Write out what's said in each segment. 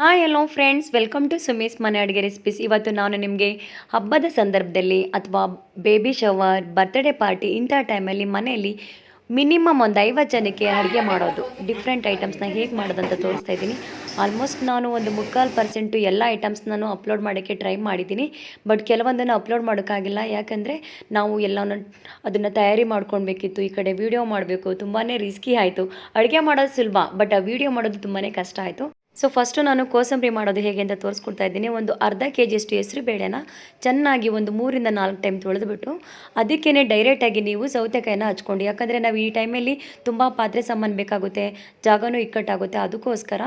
Hi hello friends, welcome to Sumi's ಮನೆ ಅಡುಗೆ recipes. ಇವತ್ತು ನಾನು ನಿಮಗೆ ಹಬ್ಬದ ಸಂದರ್ಭದಲ್ಲಿ ಅಥವಾ ಬೇಬಿ ಶವರ್, ಬರ್ತ್ಡೇ ಪಾರ್ಟಿ ಇಂಥ ಟೈಮಲ್ಲಿ ಮನೆಯಲ್ಲಿ ಮಿನಿಮಮ್ ಒಂದು 50 ಜನಕ್ಕೆ ಅಡುಗೆ ಮಾಡೋದು, ಡಿಫ್ರೆಂಟ್ ಐಟಮ್ಸ್ನ ಹೇಗೆ ಮಾಡೋದಂತ ತೋರಿಸ್ತಾ ಇದ್ದೀನಿ. ಆಲ್ಮೋಸ್ಟ್ ನಾನು ಒಂದು 3/4% ಎಲ್ಲ ಐಟಮ್ಸ್ನೂ ಅಪ್ಲೋಡ್ ಮಾಡೋಕ್ಕೆ ಟ್ರೈ ಮಾಡಿದ್ದೀನಿ. ಬಟ್ ಕೆಲವೊಂದನ್ನು ಅಪ್ಲೋಡ್ ಮಾಡೋಕ್ಕಾಗಿಲ್ಲ, ಯಾಕಂದರೆ ನಾವು ಎಲ್ಲನೂ ಅದನ್ನು ತಯಾರಿ ಮಾಡ್ಕೊಳ್ಬೇಕಿತ್ತು. ಈ ಕಡೆ ವೀಡಿಯೋ ಮಾಡಬೇಕು, ತುಂಬಾ ರಿಸ್ಕಿ ಆಯಿತು. ಅಡುಗೆ ಮಾಡೋದು ಸುಲಭ, ಬಟ್ ಆ ವೀಡಿಯೋ ಮಾಡೋದು ತುಂಬಾ ಕಷ್ಟ ಆಯಿತು. ಸೊ ಫಸ್ಟು ನಾನು ಕೋಸಂಬರಿ ಮಾಡೋದು ಹೇಗೆ ಅಂತ ತೋರಿಸ್ಕೊಡ್ತಾ ಇದ್ದೀನಿ. ಒಂದು ಅರ್ಧ ಕೆಜಿಯಷ್ಟು ಹೆಸರು ಬೇಳೆನ ಚೆನ್ನಾಗಿ ಒಂದು 3-4 ಟೈಮ್ ತೊಳೆದುಬಿಟ್ಟು ಅದಕ್ಕೇ ಡೈರೆಕ್ಟಾಗಿ ನೀವು ಸೌತೆಕಾಯಿನ ಹಚ್ಕೊಂಡು, ಯಾಕಂದರೆ ನಾವು ಈ ಟೈಮಲ್ಲಿ ತುಂಬ ಪಾತ್ರೆ ಸಾಮಾನು ಬೇಕಾಗುತ್ತೆ, ಜಾಗನೂ ಇಕ್ಕಟ್ಟಾಗುತ್ತೆ. ಅದಕ್ಕೋಸ್ಕರ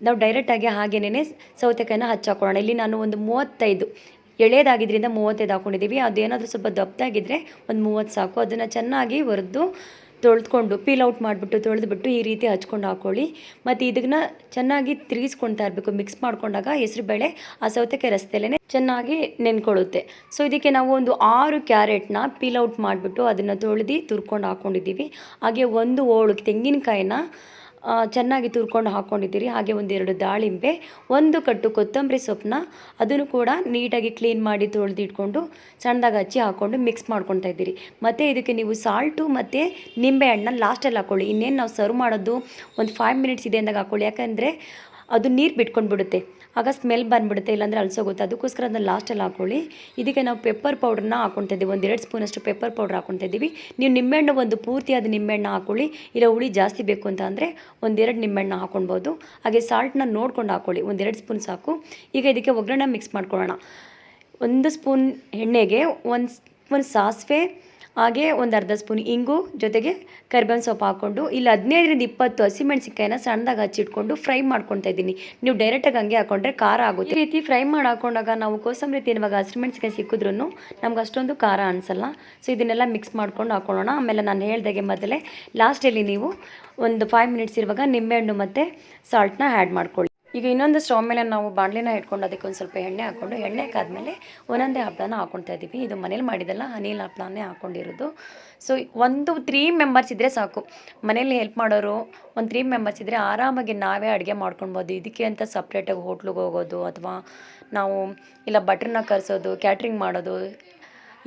ನಾವು ಡೈರೆಕ್ಟಾಗಿ ಹಾಗೇನೇ ಸೌತೆಕಾಯಿನ ಹಚ್ಚಾಕೊಳ್ಳೋಣ. ಇಲ್ಲಿ ನಾನು ಒಂದು 35 ಎಳೆದಾಗಿದ್ದರಿಂದ 35 ಹಾಕ್ಕೊಂಡಿದ್ದೀವಿ. ಅದೇನಾದರೂ ಸ್ವಲ್ಪ ದಪ್ಪದಾಗಿದ್ದರೆ ಒಂದು 30 ಸಾಕು. ಅದನ್ನು ಚೆನ್ನಾಗಿ ಹುರಿದು ತೊಳೆದ್ಕೊಂಡು ಪೀಲ್ ಔಟ್ ಮಾಡಿಬಿಟ್ಟು ತೊಳೆದ್ಬಿಟ್ಟು ಈ ರೀತಿ ಹಚ್ಕೊಂಡು ಹಾಕ್ಕೊಳ್ಳಿ. ಮತ್ತು ಇದನ್ನು ಚೆನ್ನಾಗಿ ತಿರುಗಿಸ್ಕೊಳ್ತಾ ಇರಬೇಕು. ಮಿಕ್ಸ್ ಮಾಡ್ಕೊಂಡಾಗ ಹೆಸರುಬೇಳೆ ಆ ಸೌತೆಕಾಯಿ ರಸದಲ್ಲೇ ಚೆನ್ನಾಗಿ ನೆನ್ಕೊಳ್ಳುತ್ತೆ. ಸೊ ಇದಕ್ಕೆ ನಾವು ಒಂದು 6 ಕ್ಯಾರೆಟ್ನ ಪೀಲ್ ಔಟ್ ಮಾಡಿಬಿಟ್ಟು ಅದನ್ನು ತೊಳೆದು ತುರ್ಕೊಂಡು ಹಾಕ್ಕೊಂಡಿದ್ದೀವಿ. ಹಾಗೆ ಒಂದು ಹೋಳು ತೆಂಗಿನಕಾಯಿನ ಚೆನ್ನಾಗಿ ತುರ್ಕೊಂಡು ಹಾಕ್ಕೊಂಡಿದ್ದೀರಿ. ಹಾಗೆ 1-2 ದಾಳಿಂಬೆ, 1 ಕಟ್ಟು ಕೊತ್ತಂಬರಿ ಸೊಪ್ಪನ್ನ ಅದನ್ನು ಕೂಡ ನೀಟಾಗಿ ಕ್ಲೀನ್ ಮಾಡಿ ತೊಳೆದಿಟ್ಕೊಂಡು ಸಣ್ಣದಾಗಿ ಹಚ್ಚಿ ಹಾಕ್ಕೊಂಡು ಮಿಕ್ಸ್ ಮಾಡ್ಕೊತಾ ಇದ್ದೀರಿ. ಮತ್ತು ಇದಕ್ಕೆ ನೀವು ಸಾಲ್ಟು ಮತ್ತು ನಿಂಬೆ ಹಣ್ಣನ್ನ ಲಾಸ್ಟಲ್ಲಿ ಹಾಕ್ಕೊಳ್ಳಿ. ಇನ್ನೇನು ನಾವು ಸರ್ವ್ ಮಾಡೋದು ಒಂದು 5 ಮಿನಿಟ್ಸ್ ಇದೆ ಅಂದಾಗ ಹಾಕ್ಕೊಳ್ಳಿ, ಯಾಕಂದರೆ ಅದು ನೀರು ಬಿಟ್ಕೊಂಡು ಬಿಡುತ್ತೆ, ಆಗ ಸ್ಮೆಲ್ ಬಂದುಬಿಡುತ್ತೆ, ಇಲ್ಲಾಂದರೆ ಅಲಸೋಗುತ್ತೆ. ಅದಕ್ಕೋಸ್ಕರ ಅದನ್ನು ಲಾಸ್ಟಲ್ಲಿ ಹಾಕ್ಕೊಳ್ಳಿ. ಇದಕ್ಕೆ ನಾವು ಪೆಪ್ಪರ್ ಪೌಡ್ರನ್ನ ಹಾಕ್ಕೊತಾ ಇದ್ದೀವಿ. 1-2 ಸ್ಪೂನಷ್ಟು ಪೆಪ್ಪರ್ ಪೌಡ್ರ್ ಹಾಕ್ಕೊತಾ ಇದ್ದೀವಿ. ನೀವು ನಿಂಬೆಹಣ್ಣು ಒಂದು ಪೂರ್ತಿಯಾದ ನಿಂಬೆಹಣ್ಣು ಹಾಕ್ಕೊಳ್ಳಿ, ಇಲ್ಲ ಹುಳಿ ಜಾಸ್ತಿ ಬೇಕು ಅಂತ ಅಂದರೆ 1-2 ನಿಂಬೆಹಣ್ಣು ಹಾಕ್ಕೊಳ್ಬೋದು. ಹಾಗೆ ಸಾಲ್ಟನ್ನ ನೋಡ್ಕೊಂಡು ಹಾಕ್ಕೊಳ್ಳಿ, 1-2 ಸ್ಪೂನ್ ಸಾಕು. ಈಗ ಇದಕ್ಕೆ ಒಗ್ಗರಣೆ ಮಿಕ್ಸ್ ಮಾಡ್ಕೊಳ್ಳೋಣ. 1 ಸ್ಪೂನ್ ಎಣ್ಣೆಗೆ 1 ಸ್ಪೂನ್ ಸಾಸಿವೆ, ಹಾಗೆ ಒಂದು ಅರ್ಧ ಸ್ಪೂನ್ ಇಂಗು, ಜೊತೆಗೆ ಕರಿಬೇವಿನ ಸೊಪ್ಪು ಹಾಕ್ಕೊಂಡು ಇಲ್ಲಿ 15-20 ಹಸಿಮೆಣಸಿಕಾಯಿನ ಸಣ್ಣದಾಗಿ ಹಚ್ಚಿಟ್ಕೊಂಡು ಫ್ರೈ ಮಾಡ್ಕೊತಾ ಇದ್ದೀನಿ. ನೀವು ಡೈರೆಕ್ಟಾಗಿ ಹಂಗೆ ಹಾಕ್ಕೊಂಡ್ರೆ ಖಾರ ಆಗುತ್ತೆ. ಈ ರೀತಿ ಫ್ರೈ ಮಾಡಿ ಹಾಕೊಂಡಾಗ ನಾವು ಕೋಸಂಬರಿ ತಿನ್ನುವಾಗ ಹಸಿಮೆಣಸಿಕಾಯಿ ಸಿಕ್ಕಿದ್ರೂ ನಮ್ಗೆ ಅಷ್ಟೊಂದು ಖಾರ ಅನಿಸಲ್ಲ. ಸೊ ಇದನ್ನೆಲ್ಲ ಮಿಕ್ಸ್ ಮಾಡ್ಕೊಂಡು ಹಾಕೊಳ್ಳೋಣ. ಆಮೇಲೆ ನಾನು ಹೇಳ್ದಾಗೆ ಮೊದಲೇ ಲಾಸ್ಟಲ್ಲಿ ನೀವು ಒಂದು 5 ಮಿನಿಟ್ಸ್ ಇರುವಾಗ ನಿಂಬೆಹಣ್ಣು ಮತ್ತು ಸಾಲ್ಟನ್ನ ಆ್ಯಡ್ ಮಾಡ್ಕೊಳ್ಳಿ. ಈಗ ಇನ್ನೊಂದು ಸ್ಟವ್ ಮೇಲೆ ನಾವು ಬಾಣಲಿನ ಇಟ್ಕೊಂಡು ಅದಕ್ಕೆ ಒಂದು ಸ್ವಲ್ಪ ಎಣ್ಣೆ ಹಾಕ್ಕೊಂಡು, ಎಣ್ಣೆ ಹಾಕಾದ್ಮೇಲೆ ಒಂದೊಂದೇ ಹಪ್ಪಳನ ಹಾಕ್ಕೊತಾ ಇದ್ದೀವಿ. ಇದು ಮನೇಲಿ ಮಾಡಿದಲ್ಲ, ಅನಿಲ್ ಹಪ್ಪಳನೇ ಹಾಕ್ಕೊಂಡಿರೋದು. ಸೊ 3 ಮೆಂಬರ್ಸ್ ಇದ್ದರೆ ಸಾಕು. ಮನೇಲಿ ಹೆಲ್ಪ್ ಮಾಡೋರು ಒಂದು 3 ಮೆಂಬರ್ಸ್ ಇದ್ದರೆ ಆರಾಮಾಗಿ ನಾವೇ ಅಡುಗೆ ಮಾಡ್ಕೊಳ್ಬೋದು. ಇದಕ್ಕೆ ಅಂತ ಸಪ್ರೇಟಾಗಿ ಹೋಟ್ಲಿಗೆ ಹೋಗೋದು ಅಥವಾ ನಾವು ಇಲ್ಲ ಭಟ್ರನ್ನ ಕರೆಸೋದು, ಕ್ಯಾಟ್ರಿಂಗ್ ಮಾಡೋದು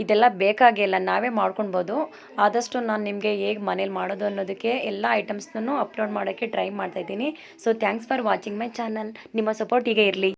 ಇದೆಲ್ಲ ಬೇಕಾಗಿಲ್ಲ, ನಾವೇ ಮಾಡ್ಕೊಳ್ಬೋದು. ಆದಷ್ಟು ನಾನು ನಿಮಗೆ ಹೇಗೆ ಮನೇಲಿ ಮಾಡೋದು ಅನ್ನೋದಕ್ಕೆ ಎಲ್ಲ ಐಟಮ್ಸ್ನೂ ಅಪ್ಲೋಡ್ ಮಾಡೋಕ್ಕೆ ಟ್ರೈ ಮಾಡ್ತಾಯಿದ್ದೀನಿ. So thanks for watching my channel. ನಿಮ್ಮ ಸಪೋರ್ಟ್ ಹೀಗೆ ಇರಲಿ.